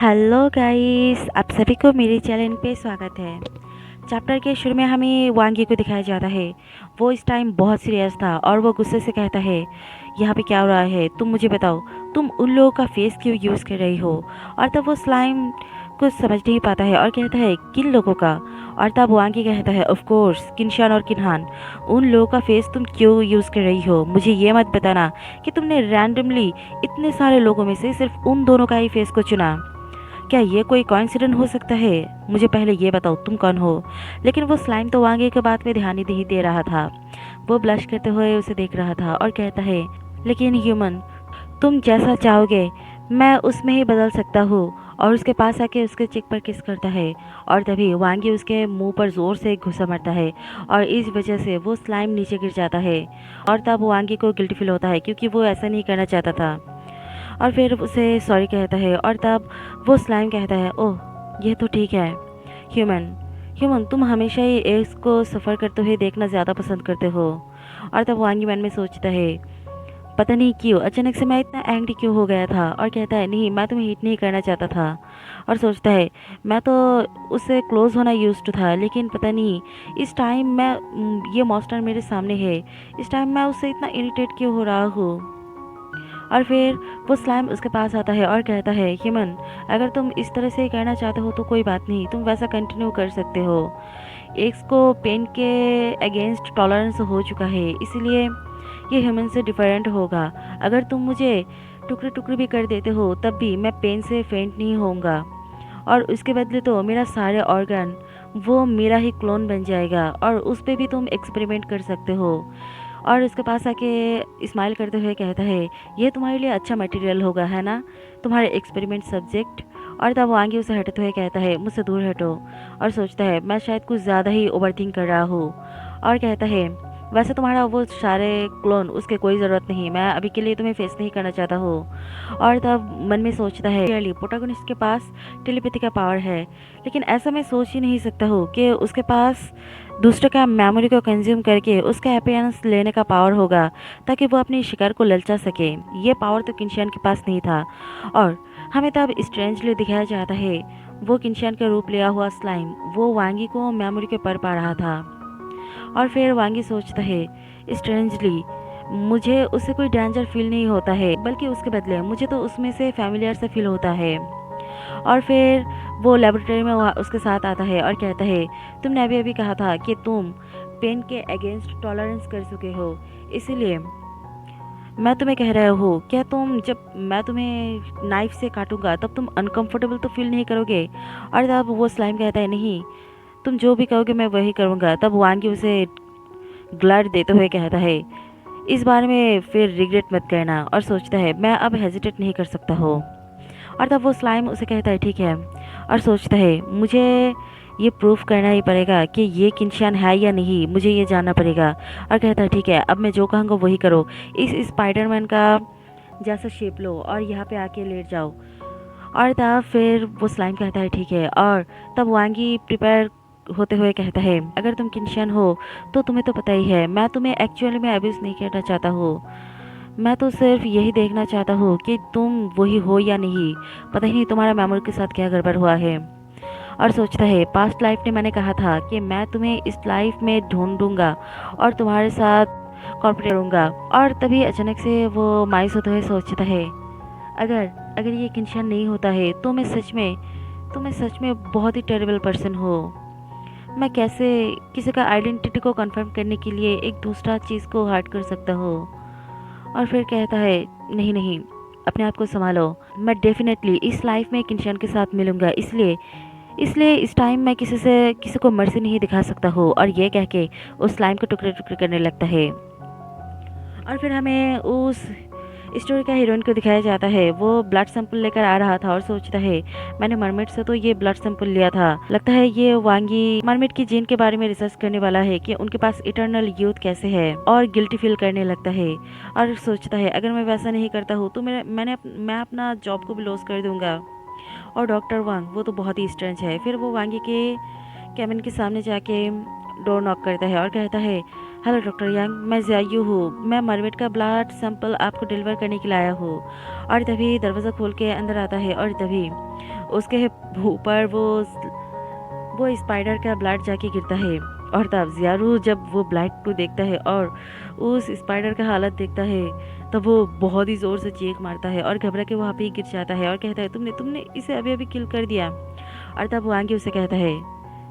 Hello guys, आप सभी को मेरे चैनल पे स्वागत है। चैप्टर के शुरू में हमें वांगी को दिखाया जाता है। वो इस टाइम बहुत सीरियस था और वो गुस्से से कहता है, यहाँ पे क्या हो रहा है, तुम मुझे बताओ, तुम उन लोगों का फेस क्यों यूज़ कर रही हो। और तब वो स्लाइम कुछ समझ नहीं पाता है और कहता है, किन लोगों का। और तब वांगी कहता है, ऑफ कोर्स किनशान और किन्हान, उन लोगों का फेस तुम क्यों यूज़ कर रही हो। मुझे ये मत बताना कि तुमने रैंडमली इतने सारे लोगों में से सिर्फ उन दोनों का ही फेस को चुना। क्या ये कोई कॉइंसिडेंट हो सकता है। मुझे पहले ये बताओ तुम कौन हो। लेकिन वो स्लाइम तो वांगे के बात में ध्यान ही नहीं दे रहा था। वो ब्लश करते हुए उसे देख रहा था और कहता है, लेकिन ह्यूमन, तुम जैसा चाहोगे मैं उसमें ही बदल सकता हूँ। और उसके पास आके उसके चिक पर किस करता है और तभी वांगी उसके मुंह पर जोर से घुसा मारता है और इस वजह से वो स्लाइम नीचे गिर जाता है। और तब वांगी को गिल्टी फील होता है क्योंकि वो ऐसा नहीं करना चाहता था। और फिर उसे सॉरी कहता है और तब वो स्लाइम कहता है, ओह ये तो ठीक है। ह्यूमन, ह्यूमन तुम हमेशा ही एक्स को सफ़र करते हुए देखना ज़्यादा पसंद करते हो। और तब वांगी मन में सोचता है, पता नहीं क्यों अचानक से मैं इतना एंग्री क्यों हो गया था। और कहता है, नहीं मैं तुम्हें हिट नहीं करना चाहता था। और सोचता है, मैं तो उससे क्लोज होना यूज्ड टू था, लेकिन पता नहीं इस टाइम मैं ये मॉन्स्टर मेरे सामने है, इस टाइम मैं उससे इतना इरिटेट क्यों हो रहा हूँ। और फिर वो स्लाइम उसके पास आता है और कहता है, ह्यूमन अगर तुम इस तरह से करना चाहते हो तो कोई बात नहीं, तुम वैसा कंटिन्यू कर सकते हो। एक्स को पेन के अगेंस्ट टॉलरेंस हो चुका है, इसीलिए ये ह्यूमन से डिफरेंट होगा। अगर तुम मुझे टुकड़े टुकड़े भी कर देते हो तब भी मैं पेन से फेंट नहीं होऊंगा। और उसके बदले तो मेरा सारे ऑर्गन वो मेरा ही क्लोन बन जाएगा और उस पर भी तुम एक्सपेरिमेंट कर सकते हो। और उसके पास आके स्माइल करते हुए कहता है, ये तुम्हारे लिए अच्छा मटेरियल होगा है ना, तुम्हारे एक्सपेरिमेंट सब्जेक्ट। और तब वो आगे उसे हटते हुए कहता है, मुझसे दूर हटो। और सोचता है, मैं शायद कुछ ज़्यादा ही ओवरथिंक कर रहा हूँ। और कहता है, वैसे तुम्हारा वो सारे क्लोन उसके कोई ज़रूरत नहीं, मैं अभी के लिए तुम्हें फेस नहीं करना चाहता हूँ। और तब मन में सोचता है, क्लियरली प्रोटैगनिस्ट के पास टेलीपैथी का पावर है, लेकिन ऐसा मैं सोच ही नहीं सकता हूँ कि उसके पास दूसरे का मेमोरी को कंज्यूम करके उसका अपीयरेंस लेने का पावर होगा ताकि वो अपने शिकार को ललचा सके। ये पावर तो किनशियन के पास नहीं था। और हमें तब स्ट्रेंजली दिखाया जाता है, वो किनशियन का रूप लिया हुआ स्लाइम वो वांगी को मेमोरी के पर पा रहा था। और फिर वांगी सोचता है, स्ट्रेंजली मुझे उससे कोई डेंजर फील नहीं होता है, बल्कि उसके बदले मुझे तो उसमें से फैमिलियर से फील होता है। और फिर वो लेबोरेटरी में उसके साथ आता है और कहता है, तुमने अभी अभी कहा था कि तुम पेन के अगेंस्ट टॉलरेंस कर चुके हो, इसीलिए मैं तुम्हें कह रहा हूँ, क्या तुम जब मैं तुम्हें नाइफ से काटूंगा तब तुम अनकंफर्टेबल तो फील नहीं करोगे। और तब वो स्लाइम कहता है, नहीं तुम जो भी कहोगे मैं वही करूँगा। तब वांगी उसे ग्लड देते हुए कहता है, इस बारे में फिर रिग्रेट मत करना। और सोचता है, मैं अब हेजिटेट नहीं कर सकता हो। और तब वो स्लाइम उसे कहता है, ठीक है। और सोचता है, मुझे ये प्रूफ करना ही पड़ेगा कि ये किनशान है या नहीं, मुझे ये जानना पड़ेगा। और कहता है, ठीक है अब मैं जो कहूँगा वही करो, इस स्पाइडरमैन का जैसा शेप लो और यहाँ पे आके लेट जाओ। और तब फिर वो स्लाइम कहता है, ठीक है। और तब वांगी प्रिपेयर होते हुए कहता है, अगर तुम किनशान हो तो तुम्हें तो पता ही है मैं तुम्हें एक्चुअली में अब्यूज़ नहीं करना चाहता हूँ, मैं तो सिर्फ यही देखना चाहता हूँ कि तुम वही हो या नहीं, पता ही नहीं तुम्हारा मेमोरी के साथ क्या गड़बड़ हुआ है। और सोचता है, पास्ट लाइफ ने मैंने कहा था कि मैं तुम्हें इस लाइफ में ढूंढूंगा और तुम्हारे साथ कॉर्पोरेट करूंगा। और तभी अचानक से वो मायूस होते हुए सोचता है, अगर अगर ये किनशान नहीं होता है तो मैं सच में बहुत ही टेरिबल पर्सन हो। मैं कैसे किसी का आइडेंटिटी को कंफर्म करने के लिए एक दूसरा चीज़ को हार्ड कर सकता हूँ। और फिर कहता है, नहीं नहीं, अपने आप को संभालो, मैं डेफिनेटली इस लाइफ में किनशान के साथ मिलूंगा, इसलिए इसलिए इस टाइम मैं किसी को मर्जी नहीं दिखा सकता हूँ। और ये कह के उस स्लाइम को टुकड़े टुकड़े करने लगता है। और फिर हमें उस स्टोरी का हीरोइन को दिखाया जाता है, वो ब्लड सैंपल लेकर आ रहा था और सोचता है, मैंने मरमेड से तो ये ब्लड सैंपल लिया था, लगता है ये वांगी मरमेड की जीन के बारे में रिसर्च करने वाला है कि उनके पास इटर्नल यूथ कैसे है। और गिल्टी फील करने लगता है और सोचता है, अगर मैं वैसा नहीं करता हूँ तो मैं अपना जॉब को भी लॉस कर दूंगा। और डॉक्टर वांग वो तो बहुत ही स्ट्रेंज है। फिर वो वांगी के कैबिन के सामने जाके डोर नॉक करता है और कहता है, हेलो डॉक्टर यांग, मैं जियायू हूँ, मैं मरमेड का ब्लड सैंपल आपको डिलीवर करने के लिए आया हूँ। और तभी दरवाज़ा खोल के अंदर आता है और तभी उसके ऊपर वो स्पाइडर का ब्लड जाके गिरता है। और तब ज़ियारू जब वो ब्लड को देखता है और उस स्पाइडर का हालत देखता है, तब वो बहुत ही ज़ोर से चीख मारता है और घबरा के वहाँ पे ही गिर जाता है और कहता है, तुमने तुमने इसे अभी अभी किल कर दिया। और तब वांगी उसे कहता है,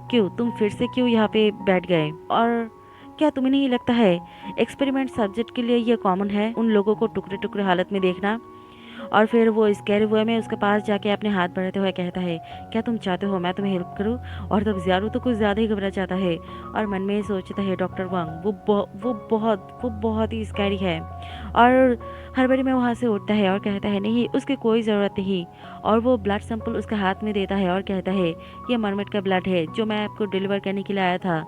क्यों तुम फिर से क्यों यहाँ पे बैठ गए? और क्या तुम्हें नहीं लगता है एक्सपेरिमेंट सब्जेक्ट के लिए ये कॉमन है, उन लोगों को टुकड़े टुकड़े हालत में देखना? और फिर वो स्कैर हुए में उसके पास जाके अपने हाथ बढ़ाते हुए कहता है, क्या तुम चाहते हो मैं तुम्हें हेल्प करूं? और तब ज़ियारू तो कुछ ज़्यादा ही घबरा जाता है और मन में सोचता है, डॉक्टर वांग वो बहुत ही स्कैरी है। और हड़बड़ी में वहाँ से उठता है और कहता है, नहीं उसकी कोई ज़रूरत नहीं। और वो ब्लड सैंपल उसके हाथ में देता है और कहता है, ये मरमेड का ब्लड है जो मैं आपको डिलीवर करने के लिए आया था।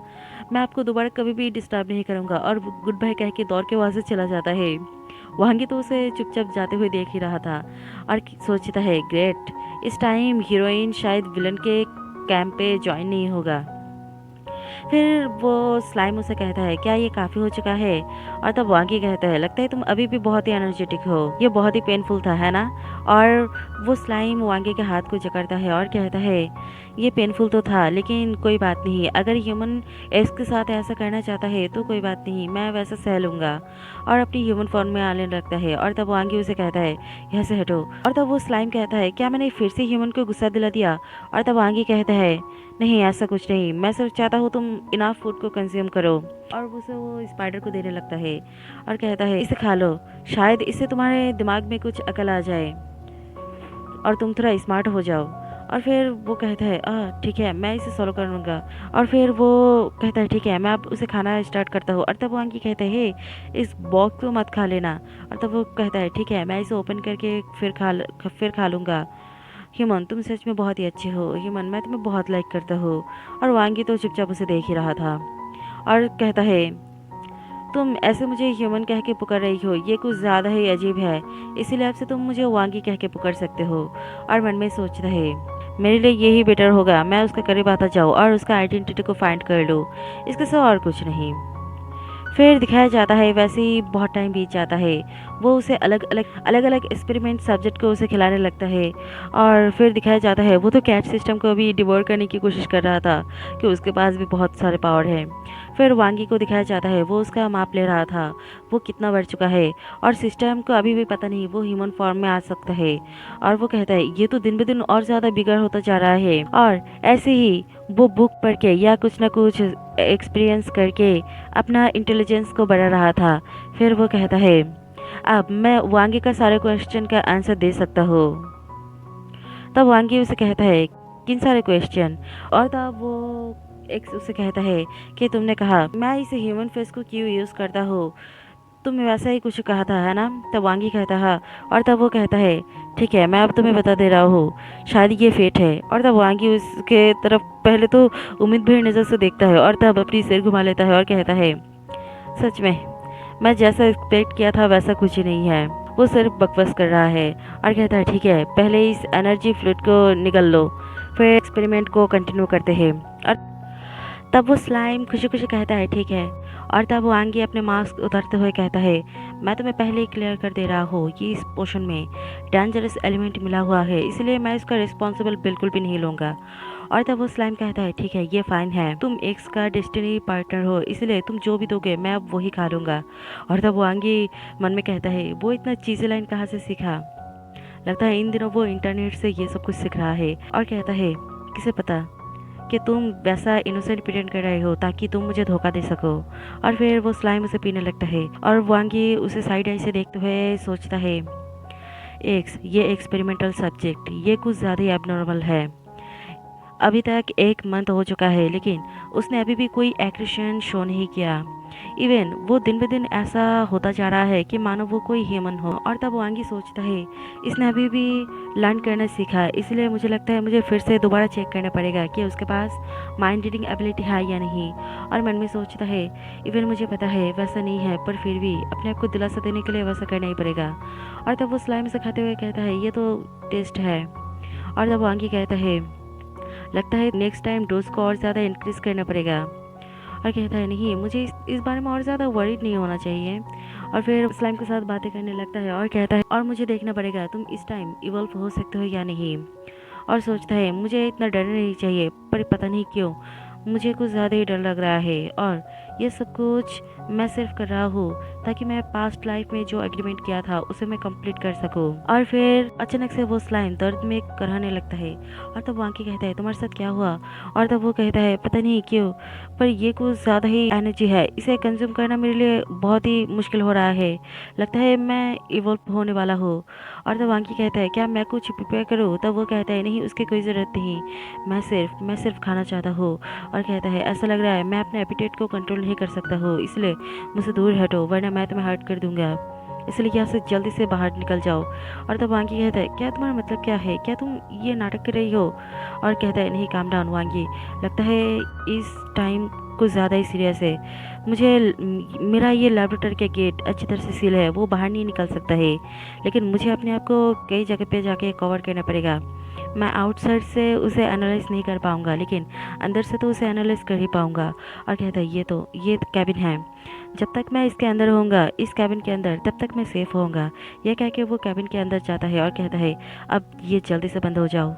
मैं आपको दोबारा कभी भी डिस्टर्ब नहीं करूँगा। और वो गुड बाय कह के दौड़ के वहाँ से चला जाता है। वांगी तो उसे चुपचाप जाते हुए देख ही रहा था और सोचता है, ग्रेट, इस टाइम हीरोइन शायद विलन के कैंप पे ज्वाइन नहीं होगा। फिर वो स्लाइम उसे कहता है, क्या ये काफ़ी हो चुका है? और तब वांगी कहता है, लगता है तुम अभी भी बहुत ही एनर्जेटिक हो, ये बहुत ही पेनफुल था है ना? और वो स्लाइम वांगी के हाथ को जकड़ता है और कहता है, ये पेनफुल तो था लेकिन कोई बात नहीं, अगर ह्यूमन एक्स के साथ ऐसा करना चाहता है तो कोई बात नहीं, मैं वैसा सह लूँगा। और अपनी ह्यूमन फॉर्म में आने लगता है। और तब वांगी उसे कहता है, यहाँ से हटो। और तब वो स्लाइम कहता है, क्या मैंने फिर से ह्यूमन को गुस्सा दिला दिया? और तब वांगी कहता है, नहीं ऐसा कुछ नहीं, मैं सिर्फ चाहता हूँ तुम इनाफ फूड को कंज्यूम करो। और उसे वो स्पाइडर को देने लगता है और कहता है, इसे खा लो, शायद इससे तुम्हारे दिमाग में कुछ अकल आ जाए और तुम थोड़ा स्मार्ट हो जाओ। और फिर वो कहता है, ठीक है मैं इसे सॉल्व कर लूँगा। और फिर वो कहता है, ठीक है मैं अब उसे खाना स्टार्ट करता हूँ। और तब वो आंकी कहता है, इस बॉक्स को मत खा लेना। और तब वो कहता है, ठीक है मैं इसे ओपन करके फिर खा लूँगा। ह्यूमन तुम सच में बहुत ही अच्छे हो, ह्यूमन मैं तुम्हें बहुत लाइक करता हूँ। और वांगी तो चुपचाप उसे देख ही रहा था और कहता है, तुम ऐसे मुझे ह्यूमन कह के पुकार रही हो, ये कुछ ज़्यादा ही अजीब है, इसीलिए आपसे तुम मुझे वांगी कह के पुकार सकते हो। और मन में सोचता है, मेरे लिए यही बेटर होगा, मैं उसके करीब आता जाऊँ और उसका आइडेंटिटी को फाइंड कर लूँ, इसके सिवा और कुछ नहीं। फिर दिखाया जाता है, वैसे ही बहुत टाइम बीत जाता है। वो उसे अलग अलग एक्सपेरिमेंट सब्जेक्ट को उसे खिलाने लगता है। और फिर दिखाया जाता है, वो तो कैट सिस्टम को भी डिवोर करने की कोशिश कर रहा था कि उसके पास भी बहुत सारे पावर है। फिर वांगी को दिखाया जाता है, वो उसका माप ले रहा था, वो कितना बढ़ चुका है और सिस्टम को अभी भी पता नहीं वो ह्यूमन फॉर्म में आ सकता है। और वो कहता है, ये तो दिन ब दिन और ज़्यादा बिगड़ होता जा रहा है। और ऐसे ही वो बुक पढ़ के या कुछ ना कुछ एक्सपीरियंस करके अपना इंटेलिजेंस को बढ़ा रहा था। फिर वो कहता है, अब मैं वांगी का सारे क्वेश्चन का आंसर दे सकता हूँ। तब वांगी उसे कहता है, किन सारे क्वेश्चन? और तब वो एक उसे कहता है कि तुमने कहा मैं इस ह्यूमन फेस को क्यों यूज़ करता हूँ, तुमने वैसा ही कुछ कहा था है ना? तब वांगी कहता है। और तब वो कहता है, ठीक है मैं अब तुम्हें बता दे रहा हूँ, शायद ये फेट है। और तब वांगी उसके तरफ पहले तो उम्मीद भरी नज़र से देखता है और तब अपनी सिर घुमा लेता है और कहता है, सच में मैं जैसा एक्सपेक्ट किया था वैसा कुछ ही नहीं है, वो सिर्फ बकवास कर रहा है। और कहता है, ठीक है पहले इस एनर्जी फ्लूइड को निगल लो, फिर एक्सपेरिमेंट को कंटिन्यू करते हैं। और तब वो स्लाइम खुशी खुशी कहता है, ठीक है। और तब वो आंगी अपने मास्क उतारते हुए कहता है, मैं तुम्हें पहले ही क्लियर कर दे रहा हूँ, ये इस पोशन में डेंजरस एलिमेंट मिला हुआ है, इसलिए मैं इसका रिस्पॉन्सिबल बिल्कुल भी नहीं लूँगा। और तब वो स्लाइम कहता है, ठीक है ये फाइन है, तुम एक्स का डेस्टिनी पार्टनर हो, इसलिए तुम जो भी दोगे मैं अब वही खा लूँगा। और तब वो आंगी मन में कहता है, वो इतना चीज़ी लाइन कहाँ से सीखा, लगता है इन दिनों वो इंटरनेट से ये सब कुछ सीख रहा है। और कहता है, किसे पता कि तुम वैसा इनोसेंट प्रिटेंड कर रहे हो ताकि तुम मुझे धोखा दे सको। और फिर वो स्लाइम उसे पीने लगता है और वांगी उसे साइड आई से देखते हुए सोचता है, एक्स ये एक्सपेरिमेंटल सब्जेक्ट ये कुछ ज़्यादा ही एबनॉर्मल है। अभी तक 1 मंथ हो चुका है लेकिन उसने अभी भी कोई एग्रेशन शो नहीं किया। इवन वो दिन ब दिन ऐसा होता जा रहा है कि मानो वो कोई ह्यूमन हो। और तब वांगी सोचता है, इसने अभी भी लर्न करना सीखा, इसलिए मुझे लगता है मुझे फिर से दोबारा चेक करना पड़ेगा कि उसके पास माइंड रीडिंग एबिलिटी है या नहीं। और मन में सोचता है, इवन मुझे पता है वैसा नहीं है, पर फिर भी अपने आप को दिलासा देने के लिए वैसा करना ही पड़ेगा। और तब वो स्लाइम से खाते हुए कहता है, ये तो टेस्ट है। और तब वांगी कहता है, लगता है नेक्स्ट टाइम डोज को और ज़्यादा इंक्रीज़ करना पड़ेगा। और कहता है, नहीं मुझे इस बारे में और ज़्यादा वरीड नहीं होना चाहिए। और फिर स्लाइम के साथ बातें करने लगता है और कहता है, और मुझे देखना पड़ेगा तुम इस टाइम इवॉल्व हो सकते हो या नहीं। और सोचता है मुझे इतना डरना नहीं चाहिए, पर पता नहीं क्यों मुझे कुछ ज़्यादा ही डर लग रहा है। और ये सब कुछ मैं सिर्फ कर रहा हूँ ताकि मैं पास्ट लाइफ में जो एग्रीमेंट किया था उसे मैं कंप्लीट कर सकूँ। और फिर अचानक से वो स्लाइम दर्द में कराहने लगता है और तब वांकी कहता है तुम्हारे साथ क्या हुआ? और तब वो कहता है पता नहीं क्यों, पर ये कुछ ज़्यादा ही एनर्जी है, इसे कंज्यूम करना मेरे लिए बहुत ही मुश्किल हो रहा है, लगता है मैं इवॉल्व होने वाला हूँ। और तब वांकी कहता है क्या मैं कुछ प्रिपेयर करूँ? तब वो कहता है नहीं, उसकी कोई ज़रूरत नहीं, मैं सिर्फ खाना चाहता हूँ। और कहता है ऐसा लग रहा है मैं अपने एपिटेट को कंट्रोल नहीं कर सकता हूँ, इसलिए मुझसे दूर हटो वरना मैं तुम्हें हर्ट कर दूंगा, इसलिए यहाँ से जल्दी से बाहर निकल जाओ। और तब वांगी कहता है क्या तुम्हारा मतलब क्या है, क्या तुम ये नाटक कर रही हो? और कहता है नहीं काम डाउन वांगी, लगता है इस टाइम कुछ ज़्यादा ही सीरियस है, मेरा ये लेबोरेटरी का गेट अच्छी तरह से सील है, वो बाहर नहीं निकल सकता है, लेकिन मुझे अपने आप को कई जगह पे जाके कवर करना पड़ेगा। मैं आउटसाइड से उसे एनालाइज नहीं कर पाऊंगा, लेकिन अंदर से तो उसे एनालाइज कर ही पाऊंगा। और कहता है ये कैबिन है, जब तक मैं इसके अंदर होऊंगा, इस कैबिन के अंदर, तब तक मैं सेफ होऊंगा। यह कह के वो कैबिन के अंदर जाता है और कहता है अब ये जल्दी से बंद हो जाओ,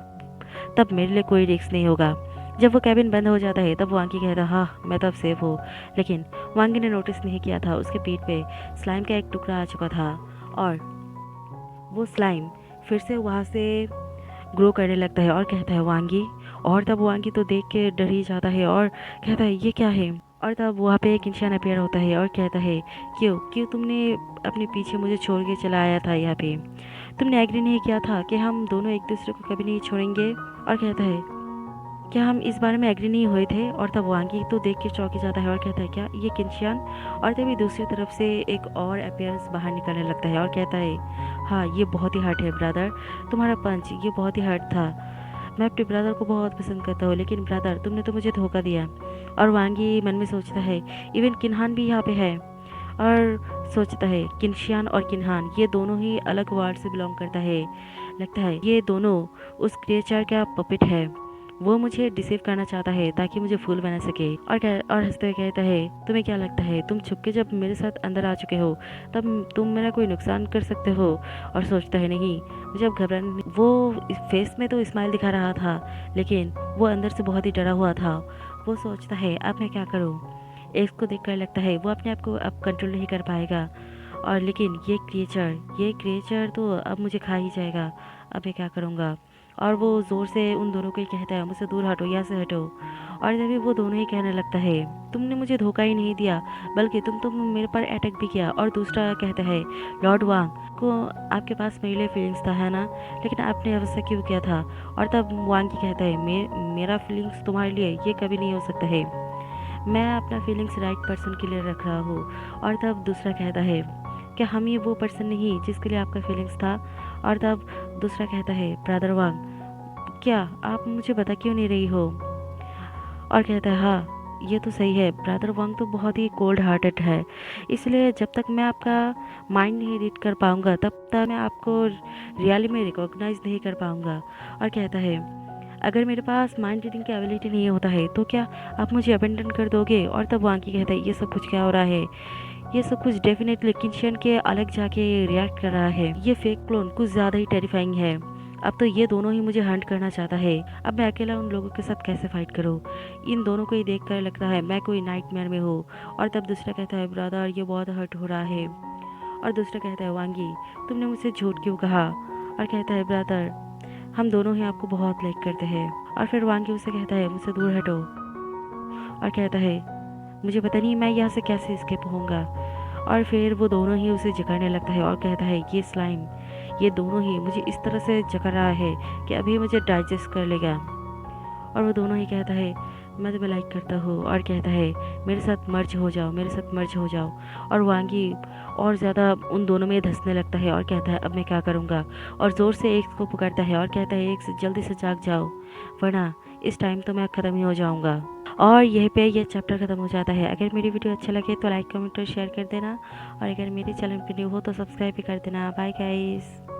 तब मेरे लिए कोई रिस्क नहीं होगा। जब वो कैबिन बंद हो जाता है तब वांगी कहता है हाँ मैं तो अब सेफ हूँ, लेकिन वांगी ने नोटिस नहीं किया था उसके पीठ पे स्लाइम का एक टुकड़ा आ चुका था और वो स्लाइम फिर से वहाँ से ग्रो करने लगता है। और कहता है वांगी, और तब वांगी तो देख के डर ही जाता है और कहता है ये क्या है? और तब वहाँ पे एक इंसान अपीयर होता है और कहता है क्यों क्यों तुमने अपने पीछे मुझे छोड़ के चला आया था यहाँ पे? तुमने एग्री नहीं किया था कि हम दोनों एक दूसरे को कभी नहीं छोड़ेंगे? और कहता है क्या हम इस बारे में एग्री नहीं हुए थे? और तब वांगी तो देख के चौंक जाता है और कहता है क्या ये किंशियान? और तभी दूसरी तरफ से एक और अपीयरेंस बाहर निकलने लगता है और कहता है हाँ ये बहुत ही हर्ट है ब्रदर, तुम्हारा पंच ये बहुत ही हर्ट था, मैं अपने ब्रदर को बहुत पसंद करता हूँ, लेकिन ब्रदर तुमने तो मुझे धोखा दिया। और वांगी मन में सोचता है इवन किन्हान भी यहाँ पे है, और सोचता है किंशियान और किन्हान ये दोनों ही अलग वर्ल्ड से बिलोंग करता है, लगता है ये दोनों उस क्रिएचर का पपेट है, वो मुझे डिसीव करना चाहता है ताकि मुझे फूल बना सके। और हंसते हुए कहता है तुम्हें क्या लगता है तुम छुपके जब मेरे साथ अंदर आ चुके हो तब तुम मेरा कोई नुकसान कर सकते हो? और सोचता है नहीं, मुझे अब घबराने, वो फेस में तो स्माइल दिखा रहा था लेकिन वो अंदर से बहुत ही डरा हुआ था। वो सोचता है अब मैं क्या करूँ? एक्स को देखकर लगता है वो अपने आप को अब कंट्रोल नहीं कर पाएगा, और लेकिन ये क्रिएचर तो अब मुझे खा ही जाएगा, अब मैं क्या करूँगा? और वो ज़ोर से उन दोनों को ही कहता है मुझसे दूर हटो, यहाँ से हटो। और तभी वो दोनों ही कहने लगता है तुमने मुझे धोखा ही नहीं दिया, बल्कि तुम मेरे पर अटैक भी किया। और दूसरा कहता है लॉर्ड वांग को आपके पास मेरे लिए फीलिंग्स था है ना, लेकिन आपने ऐसा क्यों किया था? और तब वांग की कहता है मेरा फीलिंग्स तुम्हारे लिए ये कभी नहीं हो सकता है, मैं अपना फीलिंग्स राइट पर्सन के लिए रख रहा हूँ। और तब दूसरा कहता है क्या हम ये वो पर्सन नहीं जिसके लिए आपका फीलिंग्स था? और तब दूसरा कहता है ब्रदर वांग क्या आप मुझे बता क्यों नहीं रही हो? और कहता है हाँ ये तो सही है, ब्रदर वांग तो बहुत ही कोल्ड हार्टेड है, इसलिए जब तक मैं आपका माइंड नहीं रीड कर पाऊँगा तब तक मैं आपको रियली में रिकॉग्नाइज नहीं कर पाऊँगा। और कहता है अगर मेरे पास माइंड रीडिंग की एबिलिटी नहीं होता है तो क्या आप मुझे अबेंडन कर दोगे? और तब वांकी कहता है ये सब कुछ क्या हो रहा है? ये सब कुछ डेफिनेटली किंशियन के अलग जाके रिएक्ट कर रहा है, ये फेक क्लोन कुछ ज़्यादा ही टेरिफाइंग है, अब तो ये दोनों ही मुझे हंट करना चाहता है, अब मैं अकेला उन लोगों के साथ कैसे फाइट करूँ? इन दोनों को ही देख कर लगता है मैं कोई नाइटमेयर में हूँ। और तब दूसरा कहता है ब्रदर ये बहुत हर्ट हो रहा है। और दूसरा कहता है वांगी तुमने मुझसे झूठ क्यों कहा? और कहता है ब्रदर हम दोनों ही आपको बहुत लाइक करते हैं। और फिर वांगी उसे कहता है मुझसे दूर हटो, और कहता है मुझे पता नहीं मैं यहाँ से कैसे एस्केप होऊंगा। और फिर वो दोनों ही उसे जकड़ने लगता है और कहता है ये स्लाइम ये दोनों ही मुझे इस तरह से जकड़ रहा है कि अभी मुझे डाइजेस्ट कर लेगा। और वो दोनों ही कहता है मैं तुम्हें लाइक करता हूँ, और कहता है मेरे साथ मर्ज हो जाओ, मेरे साथ मर्ज हो जाओ। और वांगी और ज़्यादा उन दोनों में धंसने लगता है और कहता है अब मैं क्या करूँगा? और ज़ोर से एक्स को पुकारता है और कहता है एक्स जल्दी से जाग जाओ वरना इस टाइम तो मैं ख़त्म ही हो जाऊँगा। और यहीं पे ये चैप्टर ख़त्म हो जाता है। अगर मेरी वीडियो अच्छा लगे तो लाइक कमेंट और शेयर कर देना, और अगर मेरे चैनल पर न्यू हो तो सब्सक्राइब भी कर देना। Bye guys.